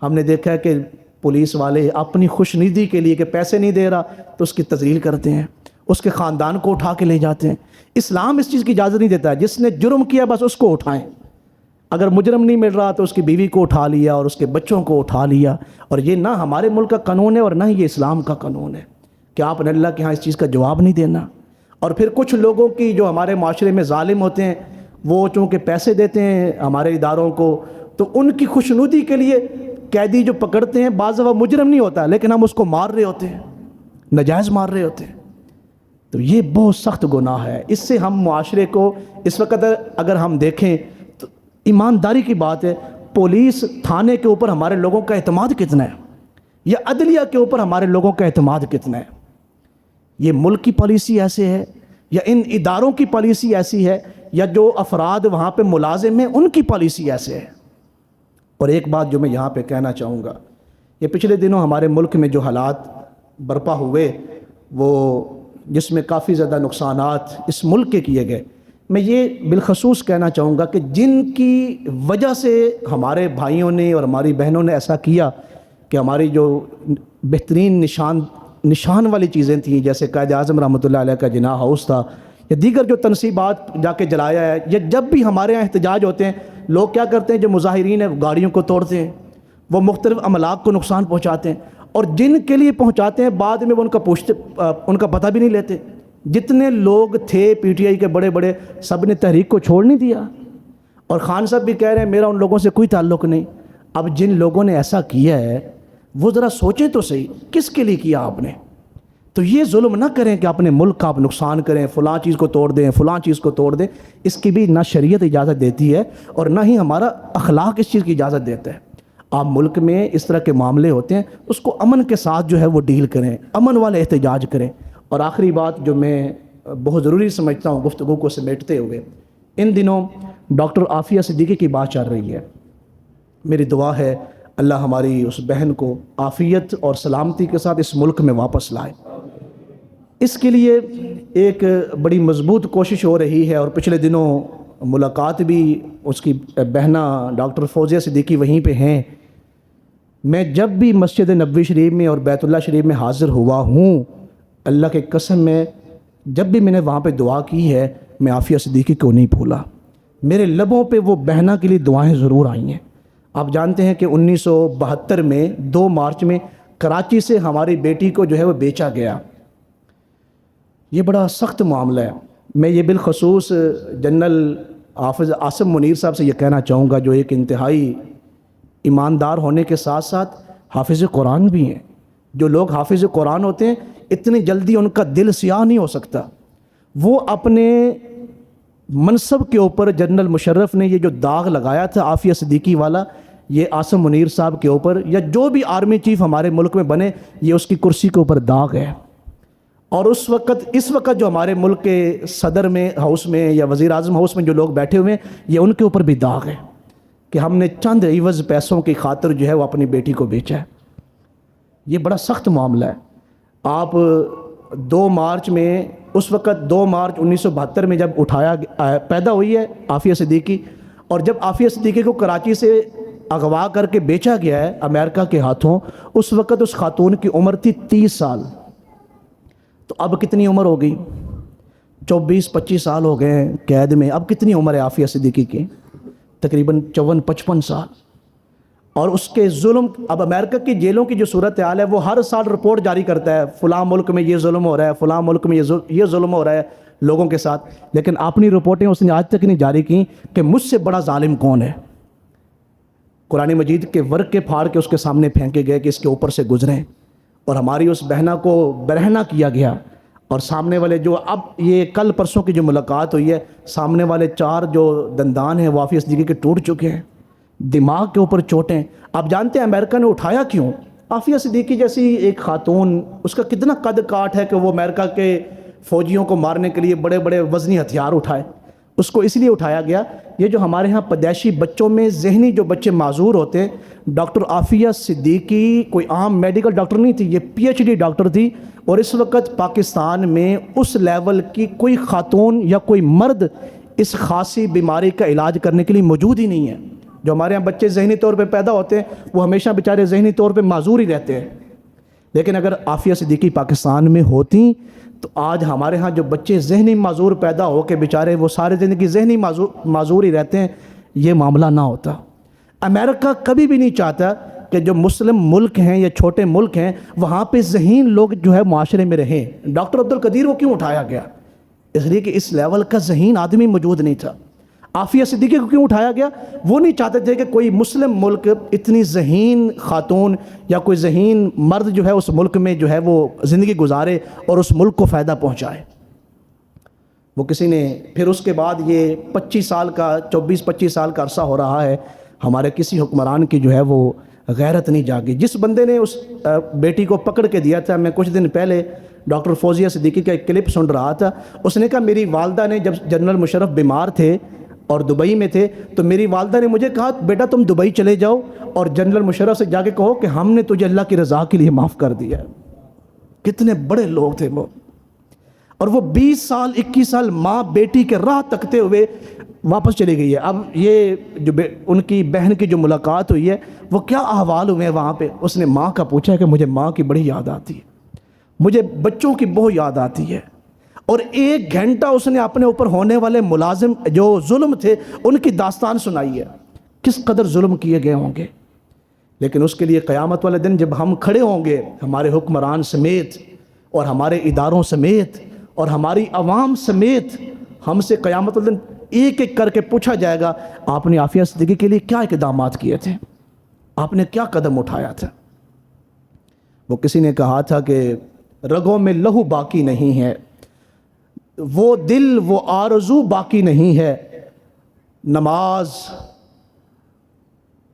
ہم نے دیکھا ہے کہ پولیس والے اپنی خوشنودی کے لیے کہ پیسے نہیں دے رہا تو اس کی تذلیل کرتے ہیں، اس کے خاندان کو اٹھا کے لے جاتے ہیں۔ اسلام اس چیز کی اجازت نہیں دیتا ہے، جس نے جرم کیا بس اس کو اٹھائیں۔ اگر مجرم نہیں مل رہا تو اس کی بیوی کو اٹھا لیا اور اس کے بچوں کو اٹھا لیا، اور یہ نہ ہمارے ملک کا قانون ہے اور نہ ہی یہ اسلام کا قانون ہے کہ آپ نے اللہ کے ہاں اس چیز کا جواب نہیں دینا۔ اور پھر کچھ لوگوں کی جو ہمارے معاشرے میں ظالم ہوتے ہیں، وہ چونکہ پیسے دیتے ہیں ہمارے اداروں کو، تو ان کی خوشنودی کے لیے قیدی جو پکڑتے ہیں بعض دفعہ مجرم نہیں ہوتا لیکن ہم اس کو مار رہے ہوتے ہیں، ناجائز مار رہے ہوتے ہیں۔ تو یہ بہت سخت گناہ ہے۔ اس سے ہم معاشرے کو اس وقت اگر ہم دیکھیں تو ایمانداری کی بات ہے، پولیس تھانے کے اوپر ہمارے لوگوں کا اعتماد کتنا ہے، یا عدلیہ کے اوپر ہمارے لوگوں کا اعتماد کتنا ہے؟ یہ ملک کی پالیسی ایسے ہے، یا ان اداروں کی پالیسی ایسی ہے، یا جو افراد وہاں پہ ملازم ہیں ان کی پالیسی ایسے ہے؟ اور ایک بات جو میں یہاں پہ کہنا چاہوں گا، یہ پچھلے دنوں ہمارے ملک میں جو حالات برپا ہوئے، وہ جس میں کافی زیادہ نقصانات اس ملک کے کیے گئے، میں یہ بالخصوص کہنا چاہوں گا کہ جن کی وجہ سے ہمارے بھائیوں نے اور ہماری بہنوں نے ایسا کیا کہ ہماری جو بہترین نشان والی چیزیں تھیں، جیسے قائد اعظم رحمۃ اللہ علیہ کا جناح ہاؤس تھا، یا دیگر جو تنصیبات جا کے جلایا ہے، یا جب بھی ہمارے یہاں احتجاج ہوتے ہیں لوگ کیا کرتے ہیں، جو مظاہرین ہیں گاڑیوں کو توڑتے ہیں، وہ مختلف املاک کو نقصان پہنچاتے ہیں، اور جن کے لیے پہنچاتے ہیں بعد میں وہ ان کا پتہ بھی نہیں لیتے۔ جتنے لوگ تھے پی ٹی آئی کے بڑے بڑے، سب نے تحریک کو چھوڑ نہیں دیا، اور خان صاحب بھی کہہ رہے ہیں میرا ان لوگوں سے کوئی تعلق نہیں۔ اب جن لوگوں نے ایسا کیا ہے وہ ذرا سوچیں تو صحیح، کس کے لیے کیا آپ نے؟ تو یہ ظلم نہ کریں کہ اپنے ملک کا آپ نقصان کریں، فلاں چیز کو توڑ دیں، فلاں چیز کو توڑ دیں۔ اس کی بھی نہ شریعت اجازت دیتی ہے اور نہ ہی ہمارا اخلاق اس چیز کی اجازت دیتا ہے۔ آپ ملک میں اس طرح کے معاملے ہوتے ہیں اس کو امن کے ساتھ جو ہے وہ ڈیل کریں، امن والے احتجاج کریں۔ اور آخری بات جو میں بہت ضروری سمجھتا ہوں گفتگو کو سمیٹتے ہوئے، ان دنوں ڈاکٹر عافیہ صدیقی کی بات چل رہی ہے، میری دعا ہے اللہ ہماری اس بہن کو عافیت اور سلامتی کے ساتھ اس ملک میں واپس لائے۔ اس کے لیے ایک بڑی مضبوط کوشش ہو رہی ہے، اور پچھلے دنوں ملاقات بھی اس کی بہنہ ڈاکٹر فوزیہ صدیقی وہیں پہ ہیں۔ میں جب بھی مسجد نبوی شریف میں اور بیت اللہ شریف میں حاضر ہوا ہوں، اللہ کے قسم میں جب بھی میں نے وہاں پہ دعا کی ہے میں عافیہ صدیقی کو نہیں بھولا۔ میرے لبوں پہ وہ بہنہ کے لیے دعائیں ضرور آئی ہیں۔ آپ جانتے ہیں کہ 1972 میں 2 مارچ میں کراچی سے ہماری بیٹی کو جو ہے وہ بیچا گیا۔ یہ بڑا سخت معاملہ ہے۔ میں یہ بالخصوص جنرل حافظ عاصم منیر صاحب سے یہ کہنا چاہوں گا، جو ایک انتہائی ایماندار ہونے کے ساتھ ساتھ حافظ قرآن بھی ہیں۔ جو لوگ حافظ قرآن ہوتے ہیں اتنی جلدی ان کا دل سیاہ نہیں ہو سکتا۔ وہ اپنے منصب کے اوپر جنرل مشرف نے یہ جو داغ لگایا تھا عافیہ صدیقی والا، یہ عاصم منیر صاحب کے اوپر یا جو بھی آرمی چیف ہمارے ملک میں بنے، یہ اس کی کرسی کے اوپر داغ ہے۔ اور اس وقت جو ہمارے ملک کے صدر میں ہاؤس میں یا وزیر اعظم ہاؤس میں جو لوگ بیٹھے ہوئے ہیں، یہ ان کے اوپر بھی داغ ہے کہ ہم نے چند عوض پیسوں کی خاطر جو ہے وہ اپنی بیٹی کو بیچا ہے۔ یہ بڑا سخت معاملہ ہے۔ آپ 2 مارچ میں، اس وقت 2 مارچ 1972 میں جب پیدا ہوئی ہے عافیہ صدیقی، اور جب عافیہ صدیقی کو کراچی سے اغوا کر کے بیچا گیا ہے امریکہ کے ہاتھوں، اس وقت اس خاتون کی عمر تھی 30 سال۔ تو اب کتنی عمر ہو گئی؟ 24-25 سال ہو گئے ہیں قید میں۔ اب کتنی عمر ہے عافیہ صدیقی کی؟ تقریباً 54-55 سال۔ اور اس کے ظلم، اب امریکہ کی جیلوں کی جو صورتحال ہے وہ ہر سال رپورٹ جاری کرتا ہے، فلاں ملک میں یہ ظلم ہو رہا ہے، فلاں ملک میں یہ ظلم ہو رہا ہے لوگوں کے ساتھ، لیکن اپنی رپورٹیں اس نے آج تک نہیں جاری کی کہ مجھ سے بڑا ظالم کون ہے۔ قرآن مجید کے ورقے پھاڑ کے اس کے سامنے پھینکے گئے کہ اس کے اوپر سے گزریں، اور ہماری اس بہنہ کو برہنہ کیا گیا۔ اور سامنے والے جو اب یہ کل پرسوں کی جو ملاقات ہوئی ہے، سامنے والے 4 جو دندان ہیں وہ عافیہ صدیقی کے ٹوٹ چکے ہیں، دماغ کے اوپر چوٹیں۔ آپ جانتے ہیں امریکہ نے اٹھایا کیوں؟ عافیہ صدیقی جیسی ایک خاتون، اس کا کتنا قد کاٹ ہے کہ وہ امریکہ کے فوجیوں کو مارنے کے لیے بڑے بڑے وزنی ہتھیار اٹھائے۔ اس کو اس لیے اٹھایا گیا، یہ جو ہمارے ہاں پیدائشی بچوں میں ذہنی جو بچے معذور ہوتے ہیں، ڈاکٹر عافیہ صدیقی کوئی عام میڈیکل ڈاکٹر نہیں تھی، یہ پی ایچ ڈی ڈاکٹر تھی، اور اس وقت پاکستان میں اس لیول کی کوئی خاتون یا کوئی مرد اس خاصی بیماری کا علاج کرنے کے لیے موجود ہی نہیں ہے۔ جو ہمارے ہاں بچے ذہنی طور پہ پیدا ہوتے ہیں وہ ہمیشہ بیچارے ذہنی طور پہ معذور ہی رہتے ہیں، لیکن اگر عافیہ صدیقی پاکستان میں ہوتی تو آج ہمارے ہاں جو بچے ذہنی معذور پیدا ہو کے بیچارے وہ سارے زندگی ذہنی معذور ہی رہتے ہیں، یہ معاملہ نہ ہوتا۔ امریکہ کبھی بھی نہیں چاہتا کہ جو مسلم ملک ہیں یا چھوٹے ملک ہیں وہاں پہ ذہین لوگ جو ہے معاشرے میں رہیں۔ ڈاکٹر عبدالقدیر وہ کیوں اٹھایا گیا؟ اس لیے کہ اس لیول کا ذہین آدمی موجود نہیں تھا۔ عافیہ صدیقی کو کیوں اٹھایا گیا؟ وہ نہیں چاہتے تھے کہ کوئی مسلم ملک اتنی ذہین خاتون یا کوئی ذہین مرد جو ہے اس ملک میں جو ہے وہ زندگی گزارے اور اس ملک کو فائدہ پہنچائے۔ وہ کسی نے پھر اس کے بعد یہ 25 سال کا 24-25 سال کا عرصہ ہو رہا ہے، ہمارے کسی حکمران کی جو ہے وہ غیرت نہیں جاگی۔ جس بندے نے اس بیٹی کو پکڑ کے دیا تھا، میں کچھ دن پہلے ڈاکٹر فوزیہ صدیقی کا ایک کلپ سن رہا تھا، اس نے کہا میری والدہ نے جب جنرل مشرف بیمار تھے اور دبئی میں تھے تو میری والدہ نے مجھے کہا بیٹا تم دبئی چلے جاؤ اور جنرل مشرف سے جا کے کہو کہ ہم نے تجھے اللہ کی رضا کے لیے معاف کر دیا ہے۔ کتنے بڑے لوگ تھے وہ، اور وہ 20 سال 21 سال ماں بیٹی کے راہ تکتے ہوئے واپس چلی گئی ہے۔ اب یہ جو ان کی بہن کی جو ملاقات ہوئی ہے وہ کیا احوال ہوئے ہیں وہاں پہ، اس نے ماں کا پوچھا کہ مجھے ماں کی بڑی یاد آتی ہے، مجھے بچوں کی بہت یاد آتی ہے، اور 1 گھنٹہ اس نے اپنے اوپر ہونے والے ملازم جو ظلم تھے ان کی داستان سنائی ہے، کس قدر ظلم کیے گئے ہوں گے۔ لیکن اس کے لیے قیامت والے دن جب ہم کھڑے ہوں گے ہمارے حکمران سمیت اور ہمارے اداروں سمیت اور ہماری عوام سمیت، ہم سے قیامت والے دن ایک ایک کر کے پوچھا جائے گا آپ نے عافیہ صدیقی کے لیے کیا اقدامات کیے تھے، آپ نے کیا قدم اٹھایا تھا۔ وہ کسی نے کہا تھا کہ رگوں میں لہو باقی نہیں ہے، وہ دل وہ آرزو باقی نہیں ہے، نماز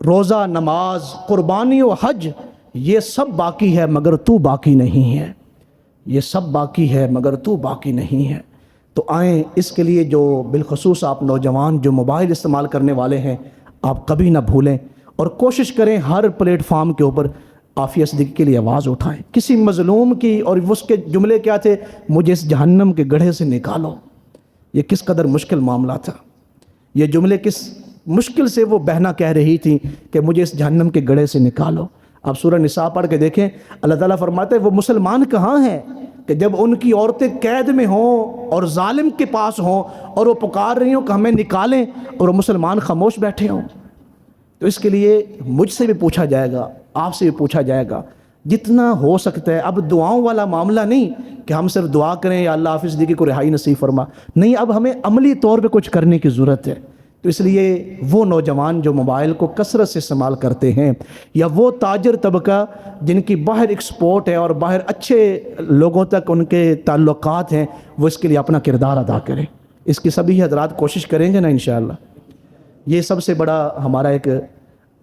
روزہ نماز قربانی و حج یہ سب باقی ہے مگر تو باقی نہیں ہے، یہ سب باقی ہے مگر تو باقی نہیں ہے۔ تو آئیں اس کے لیے جو بالخصوص آپ نوجوان جو موبائل استعمال کرنے والے ہیں آپ کبھی نہ بھولیں اور کوشش کریں ہر پلیٹ فارم کے اوپر عافیہ صدیقی کے لیے آواز اٹھائیں، کسی مظلوم کی، اور اس کے جملے کیا تھے، مجھے اس جہنم کے گڑھے سے نکالو۔ یہ کس قدر مشکل معاملہ تھا، یہ جملے کس مشکل سے وہ بہنا کہہ رہی تھی کہ مجھے اس جہنم کے گڑھے سے نکالو۔ آپ سورہ نساء پڑھ کے دیکھیں، اللہ تعالیٰ فرماتے ہیں وہ مسلمان کہاں ہیں کہ جب ان کی عورتیں قید میں ہوں اور ظالم کے پاس ہوں اور وہ پکار رہی ہوں کہ ہمیں نکالیں اور وہ مسلمان خاموش بیٹھے ہوں۔ تو اس کے لیے مجھ سے بھی پوچھا جائے گا، آپ سے بھی پوچھا جائے گا، جتنا ہو سکتا ہے۔ اب دعاؤں والا معاملہ نہیں کہ ہم صرف دعا کریں یا اللہ عافیہ صدیقی کو رہائی نصیب فرما، نہیں، اب ہمیں عملی طور پہ کچھ کرنے کی ضرورت ہے۔ تو اس لیے وہ نوجوان جو موبائل کو کثرت سے استعمال کرتے ہیں یا وہ تاجر طبقہ جن کی باہر ایکسپورٹ ہے اور باہر اچھے لوگوں تک ان کے تعلقات ہیں، وہ اس کے لیے اپنا کردار ادا کریں۔ اس کی سبھی حضرات کوشش کریں گے نا انشاءاللہ۔ یہ سب سے بڑا ہمارا ایک،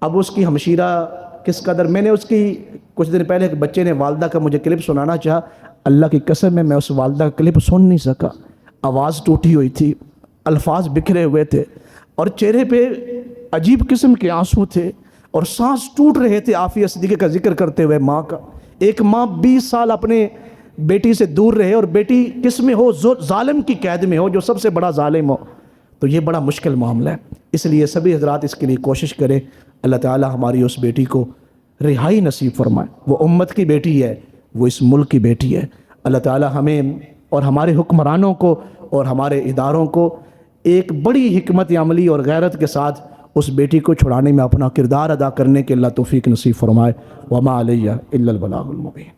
اب اس کی ہمشیرہ کس قدر، میں نے اس کی کچھ دن پہلے ایک بچے نے والدہ کا مجھے کلپ سنانا چاہا، اللہ کی قسم میں اس والدہ کا کلپ سن نہیں سکا، آواز ٹوٹی ہوئی تھی، الفاظ بکھرے ہوئے تھے اور چہرے پہ عجیب قسم کے آنسو تھے اور سانس ٹوٹ رہے تھے عافیہ صدیقی کا ذکر کرتے ہوئے ماں کا۔ ایک ماں 20 سال اپنے بیٹی سے دور رہے اور بیٹی کس میں ہو، ظالم کی قید میں ہو جو سب سے بڑا ظالم ہو، تو یہ بڑا مشکل معاملہ ہے۔ اس لیے سبھی حضرات اس کے لیے کوشش کریں، اللہ تعالی ہماری اس بیٹی کو رہائی نصیب فرمائے۔ وہ امت کی بیٹی ہے، وہ اس ملک کی بیٹی ہے۔ اللہ تعالی ہمیں اور ہمارے حکمرانوں کو اور ہمارے اداروں کو ایک بڑی حکمت عملی اور غیرت کے ساتھ اس بیٹی کو چھڑانے میں اپنا کردار ادا کرنے کے اللہ توفیق نصیب فرمائے۔ وما علیہ الا البلاغ المبین۔